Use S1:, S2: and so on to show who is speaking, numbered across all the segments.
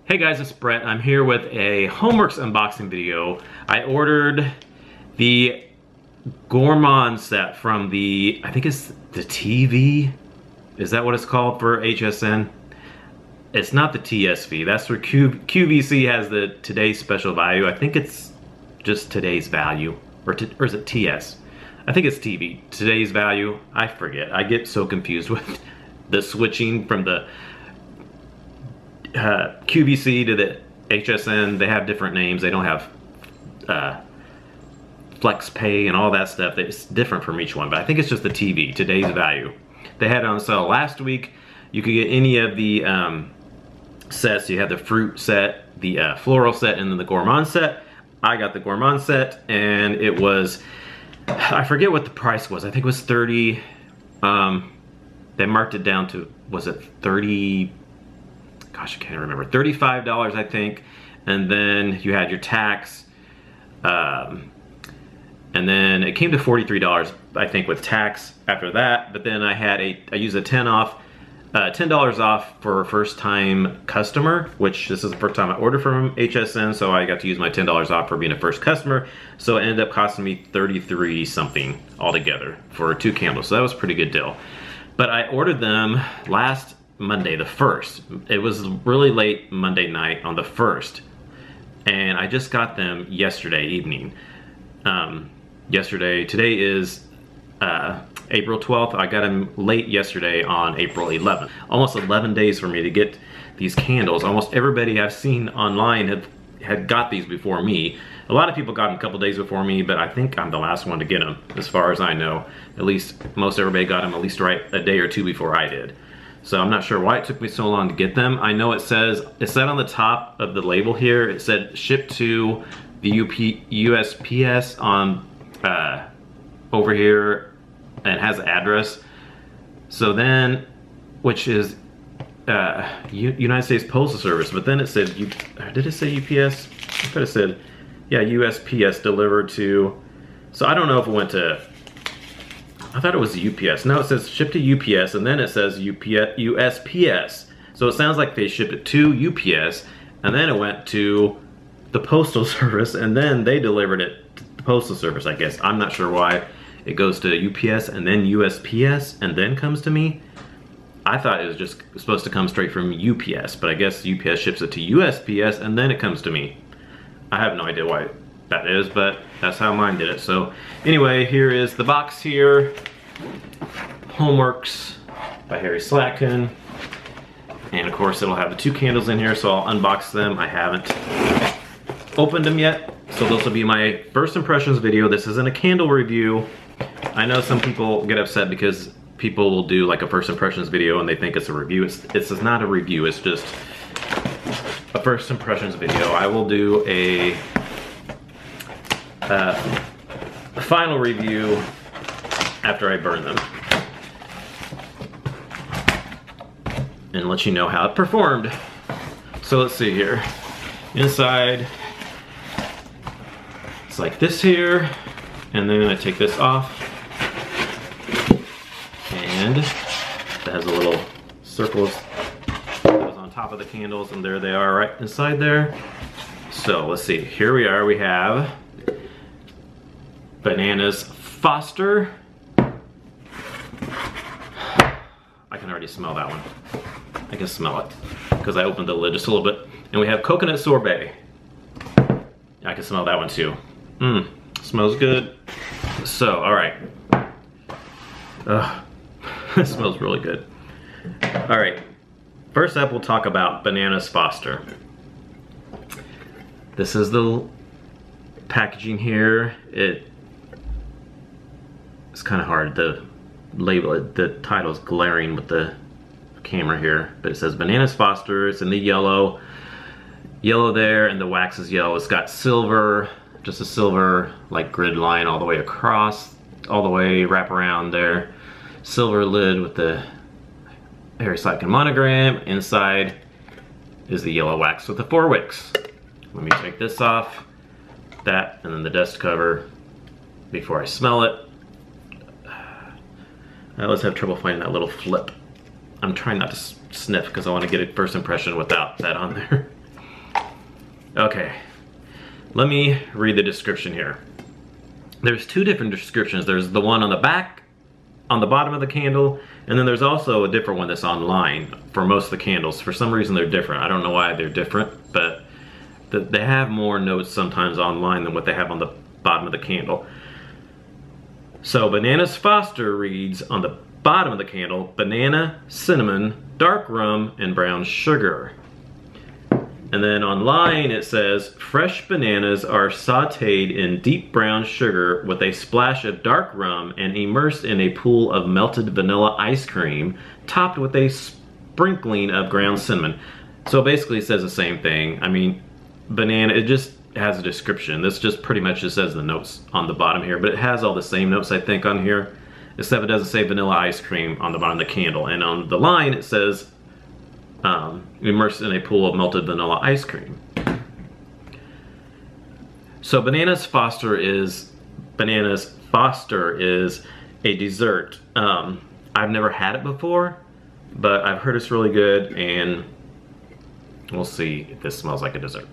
S1: Hey guys, it's Brett. I'm here with a Homeworx unboxing video. I ordered the Gourmand set from the, I think it's the TV? Is that what it's called for HSN? It's not the TSV. That's where QVC has the today's special value. I think it's just today's value. Or is it TS? I think it's TV. Today's value. I forget. I get so confused with the switching from the QVC to the HSN. They have different names. They don't have flex pay and all that stuff. It's different from each one, but I think it's just the TV, today's value. They had it on sale last week. You could get any of the sets. You had the fruit set, the floral set, and then the gourmand set. I got the gourmand set, and it was, I forget what the price was. I think it was 30. They marked it down to, was it 30? Gosh, I can't remember. $35, I think. And then you had your tax. And then it came to $43, I think, with tax after that. But then I used a $10 off for a first-time customer, which this is the first time I ordered from HSN, so I got to use my $10 off for being a first customer. So it ended up costing me $33 something altogether for 2 candles. So that was a pretty good deal. But I ordered them last Monday, the 1st. It was really late Monday night on the 1st. And I just got them yesterday evening. Today is April 12th. I got them late yesterday on April 11th. Almost 11 days for me to get these candles. Almost everybody I've seen online had got these before me. A lot of people got them a couple days before me, but I think I'm the last one to get them, as far as I know. At least most everybody got them at least right a day or two before I did. So I'm not sure why it took me so long to get them. I know it said on the top of the label here, it said shipped to the USPS on over here, and has an address. So then, which is United States Postal Service, but then it said, did it say UPS? I thought it said, yeah, USPS delivered to, so I don't know if it went to, I thought it was UPS. No, it says shipped to UPS, and then it says USPS. So it sounds like they shipped it to UPS, and then it went to the Postal Service, and then they delivered it to the Postal Service, I guess. I'm not sure why it goes to UPS and then USPS and then comes to me. I thought it was just supposed to come straight from UPS, but I guess UPS ships it to USPS and then it comes to me. I have no idea why that is, but that's how mine did it. So anyway, here is the box here. Homeworx by Harry Slatkin. And of course it'll have the 2 candles in here, so I'll unbox them. I haven't opened them yet, so this will be my first impressions video. This isn't a candle review. I know some people get upset because people will do like a first impressions video and they think it's a review. It's not a review, it's just a first impressions video. I will do a final review after I burn them and let you know how it performed. So let's see here. Inside, it's like this here, and then I take this off, and it has a little circles that goes on top of the candles, and there they are right inside there. So let's see, here we are. We have Bananas Foster. I can already smell that one. I can smell it because I opened the lid just a little bit. And we have Coconut Sorbet. I can smell that one too. Smells good. So, all right. It smells really good. All right. First up, we'll talk about Bananas Foster. This is the packaging here. It's kind of hard to label it. The title's glaring with the camera here, but it says Bananas Foster. It's in the yellow there, and the wax is yellow. It's got silver, just a silver like grid line all the way across, all the way wrap around there. Silver lid with the Harry Slatkin monogram. Inside is the yellow wax with the 4 wicks. Let me take this off, that, and then the dust cover before I smell it. I always have trouble finding that little flip. I'm trying not to sniff because I want to get a first impression without that on there. Okay, let me read the description here. There's two different descriptions. There's the one on the back, on the bottom of the candle, and then there's also a different one that's online for most of the candles. For some reason they're different. I don't know why they're different, but they have more notes sometimes online than what they have on the bottom of the candle. So Bananas Foster reads on the bottom of the candle, banana, cinnamon, dark rum, and brown sugar. And then online it says, fresh bananas are sauteed in deep brown sugar with a splash of dark rum and immersed in a pool of melted vanilla ice cream, topped with a sprinkling of ground cinnamon. So basically it says the same thing. I mean, banana, it just has a description. This just pretty much just says the notes on the bottom here, but it has all the same notes I think on here, except it doesn't say vanilla ice cream on the bottom of the candle. And on the line it says, immersed in a pool of melted vanilla ice cream. So Bananas Foster is a dessert. I've never had it before, but I've heard it's really good, and we'll see if this smells like a dessert.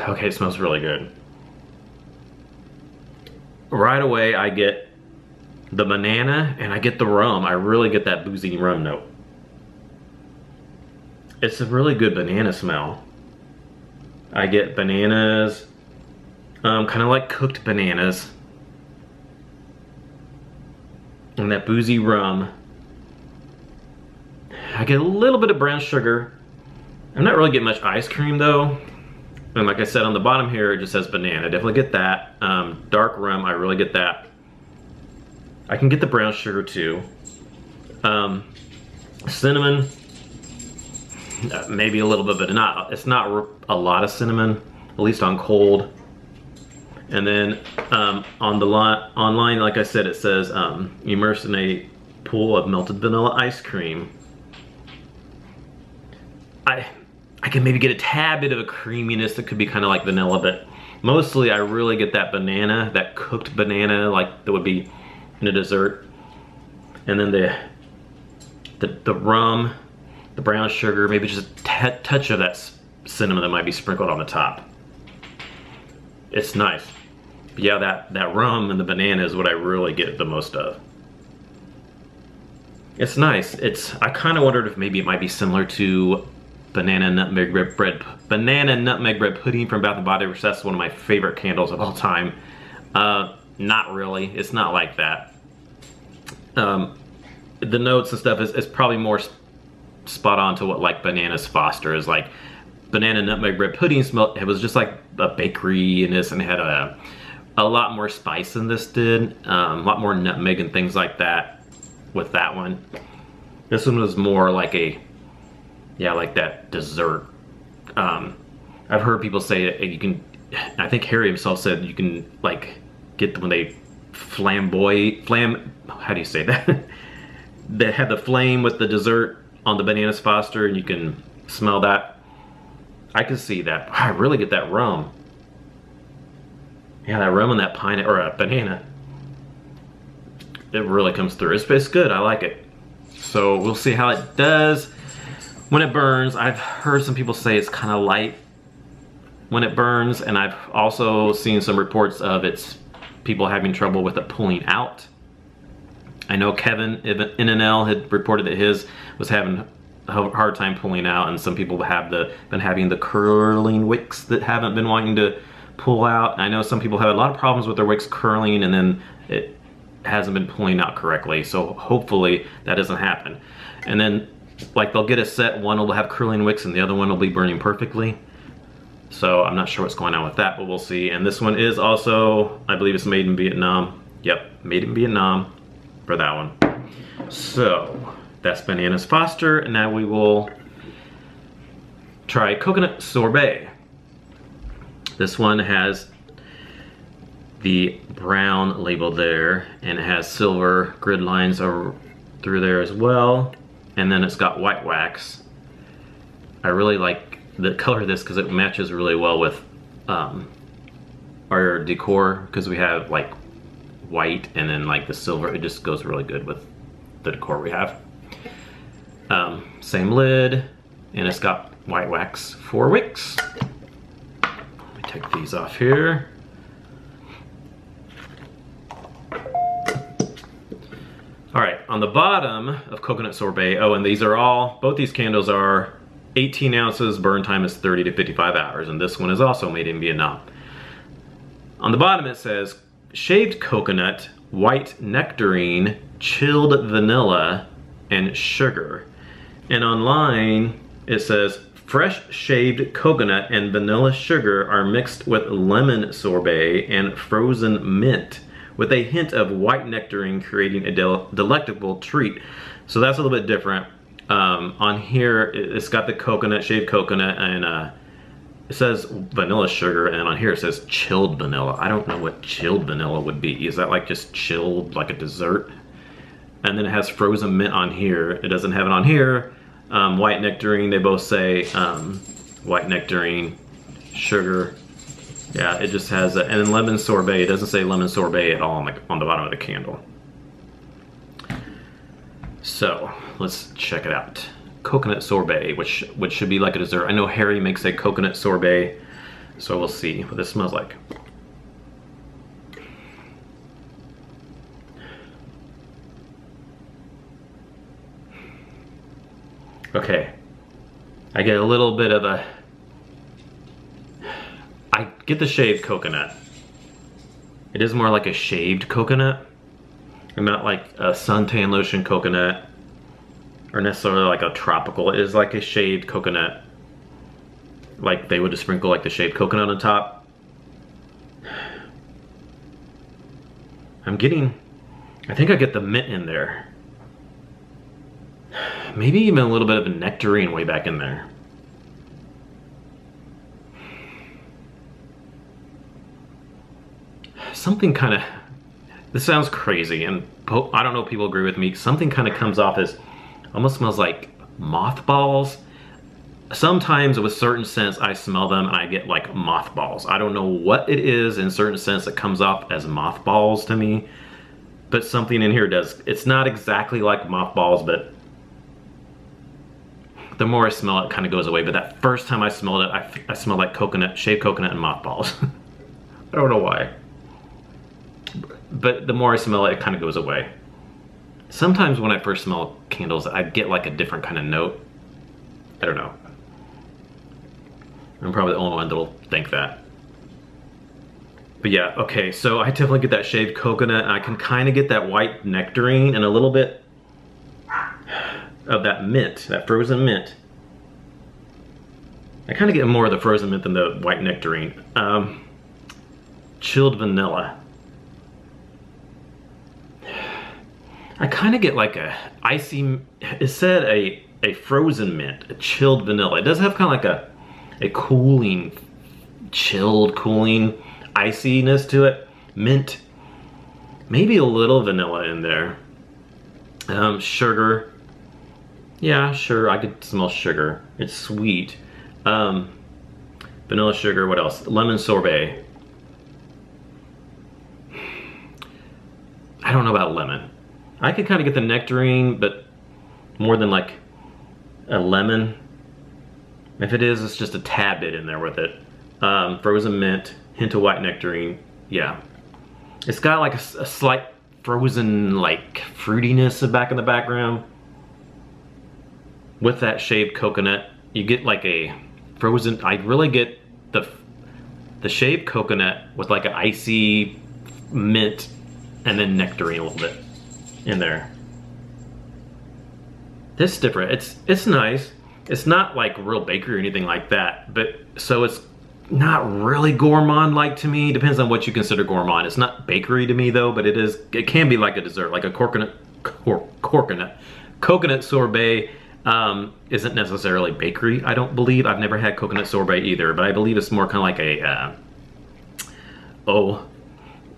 S1: Okay, it smells really good. Right away I get the banana and I get the rum. I really get that boozy rum note. It's a really good banana smell. I get bananas, kind of like cooked bananas, and that boozy rum. I get a little bit of brown sugar. I'm not really getting much ice cream though. And like I said, on the bottom here, it just says banana. I definitely get that. Dark rum, I really get that. I can get the brown sugar too. Cinnamon, maybe a little bit, but it's not a lot of cinnamon, at least on cold. And then on the online, like I said, it says immersed in a pool of melted vanilla ice cream. I can maybe get a tad bit of a creaminess that could be kind of like vanilla, but mostly I really get that banana, that cooked banana, like that would be in a dessert. And then the rum, the brown sugar, maybe just a touch of that cinnamon that might be sprinkled on the top. It's nice. But yeah, that rum and the banana is what I really get the most of. It's nice. I kind of wondered if maybe it might be similar to banana nutmeg bread pudding from Bath & Body Works. That's one of my favorite candles of all time. Not really. It's not like that. The notes and stuff is probably more spot on to what like Bananas Foster is like. Banana nutmeg bread pudding smelled, it was just like a bakery in this, and it had a lot more spice than this did. A lot more nutmeg and things like that with that one. This one was more like like that dessert. I've heard people say that you can, I think Harry himself said you can like get when they how do you say that? They have the flame with the dessert on the Bananas Foster, and you can smell that. I can see that. I really get that rum. Yeah, that rum and that pineapple, or a banana. It really comes through. It's good, I like it. So we'll see how it does when it burns. I've heard some people say it's kind of light when it burns, and I've also seen some reports of people having trouble with it pulling out. I know Kevin NNL had reported that his was having a hard time pulling out, and some people have been having the curling wicks that haven't been wanting to pull out. I know some people have a lot of problems with their wicks curling, and then it hasn't been pulling out correctly, so hopefully that doesn't happen. And then like they'll get a set, one will have curling wicks and the other one will be burning perfectly. So I'm not sure what's going on with that, but we'll see. And this one is also, I believe it's made in Vietnam. Yep, made in Vietnam for that one. So that's Bananas Foster, and now we will try Coconut Sorbet. This one has the brown label there, and it has silver grid lines through there as well. And then it's got white wax. I really like the color of this because it matches really well with our decor, because we have like white and then like the silver. It just goes really good with the decor we have. Same lid, and it's got white wax for wicks. Let me take these off here. All right, on the bottom of Coconut Sorbet, oh, and these are all, both these candles are 18 ounces, burn time is 30 to 55 hours, and this one is also made in Vietnam. On the bottom it says, shaved coconut, white nectarine, chilled vanilla, and sugar. And online it says, fresh shaved coconut and vanilla sugar are mixed with lemon sorbet and frozen mint, with a hint of white nectarine, creating a delectable treat. So that's a little bit different. On here, it's got the coconut, shaved coconut, and it says vanilla sugar, and on here it says chilled vanilla. I don't know what chilled vanilla would be. Is that like just chilled, like a dessert? And then it has frozen mint on here. It doesn't have it on here. White nectarine, they both say white nectarine, sugar. Yeah, it just has and then lemon sorbet. It doesn't say lemon sorbet at all on the bottom of the candle. So let's check it out. Coconut sorbet, which should be like a dessert. I know Harry makes a coconut sorbet, so we'll see what this smells like. Okay, I get a little bit of a, I get the shaved coconut. It is more like a shaved coconut, and not like a suntan lotion coconut, or necessarily like a tropical. It is like a shaved coconut, like they would just sprinkle like the shaved coconut on top. I'm getting, I think I get the mint in there. Maybe even a little bit of a nectarine way back in there. Something kind of, this sounds crazy, and I don't know if people agree with me. Something kind of comes off as, almost smells like mothballs. Sometimes with certain scents I smell them and I get like mothballs. I don't know what it is in certain scents that comes off as mothballs to me, but something in here does. It's not exactly like mothballs, but the more I smell it, it kind of goes away. But that first time I smelled it, I smelled like coconut, shaved coconut and mothballs. I don't know why. But the more I smell it, it kind of goes away. Sometimes when I first smell candles, I get like a different kind of note. I don't know. I'm probably the only one that'll think that. But yeah, okay, so I definitely get that shaved coconut, and I can kind of get that white nectarine and a little bit of that mint, that frozen mint. I kind of get more of the frozen mint than the white nectarine. Chilled vanilla. I kind of get like a icy, it said a frozen mint, a chilled vanilla. It does have kind of like a cooling, chilled, cooling iciness to it. Mint, maybe a little vanilla in there. Sugar. Yeah, sure, I could smell sugar. It's sweet. Vanilla sugar, what else? Lemon sorbet. I don't know about lemon. I could kind of get the nectarine, but more than like a lemon. If it is, it's just a tad bit in there with it. Frozen mint, hint of white nectarine. Yeah. It's got like a slight frozen like fruitiness back in the background. With that shaved coconut, you get like a frozen, I really get the shaved coconut with like an icy mint and then nectarine a little bit in there. This is different. It's nice. It's not like real bakery or anything like that, but so it's not really gourmand-like to me. Depends on what you consider gourmand. It's not bakery to me though, but it can be like a dessert, like a coconut sorbet. Isn't necessarily bakery, I don't believe. I've never had coconut sorbet either, but I believe it's more kind of like a,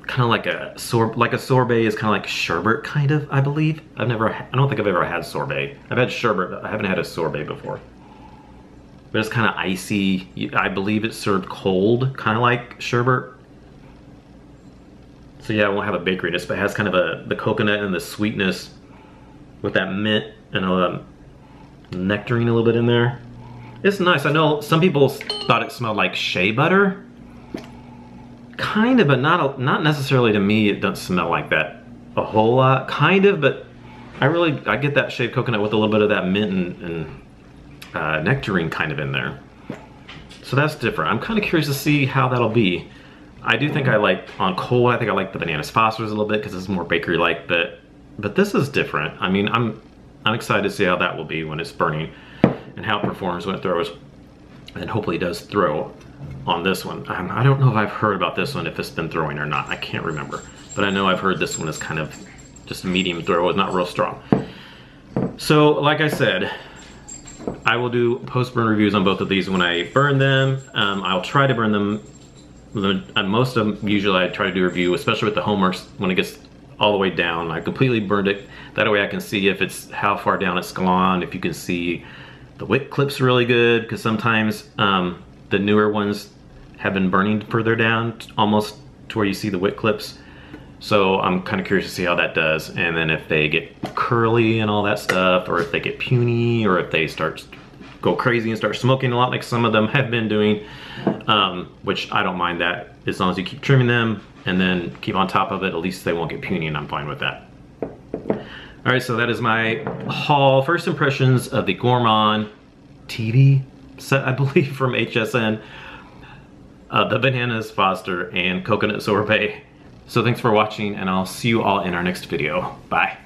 S1: kind of like a sorbet is kind of like sherbet, kind of, I believe. I don't think I've ever had sorbet. I've had sherbet, but I haven't had a sorbet before. But it's kind of icy. I believe it's served cold, kind of like sherbet. So yeah, it won't have a bakeryness, but it has kind of the coconut and the sweetness with that mint and nectarine a little bit in there. It's nice. I know some people thought it smelled like shea butter. Kind of, but not necessarily to me. It doesn't smell like that a whole lot. Kind of, but I get that shaved coconut with a little bit of that mint and nectarine kind of in there. So that's different. I'm kind of curious to see how that'll be. I do think I like, on cold, I think I like the Bananas Fosters a little bit because it's more bakery-like, but this is different. I mean, I'm excited to see how that will be when it's burning and how it performs when it throws, and hopefully it does throw on this one. I don't know if I've heard about this one, if it's been throwing or not. I can't remember, but I know I've heard this one is kind of just a medium throw, it's not real strong. So, like I said, I will do post-burn reviews on both of these when I burn them. I'll try to burn them, most of them usually I try to do a review, especially with the Homeworx when it gets all the way down. I completely burned it. That way I can see if it's how far down it's gone, if you can see the wick clips really good, because sometimes the newer ones have been burning further down, almost to where you see the wick clips. So I'm kind of curious to see how that does, and then if they get curly and all that stuff, or if they get puny, or if they go crazy and start smoking a lot like some of them have been doing, which I don't mind that, as long as you keep trimming them and then keep on top of it, at least they won't get puny, and I'm fine with that. All right, so that is my haul. First impressions of the Gourmand TV set, I believe, from HSN, the Bananas Foster and Coconut Sorbet. So thanks for watching, and I'll see you all in our next video. Bye.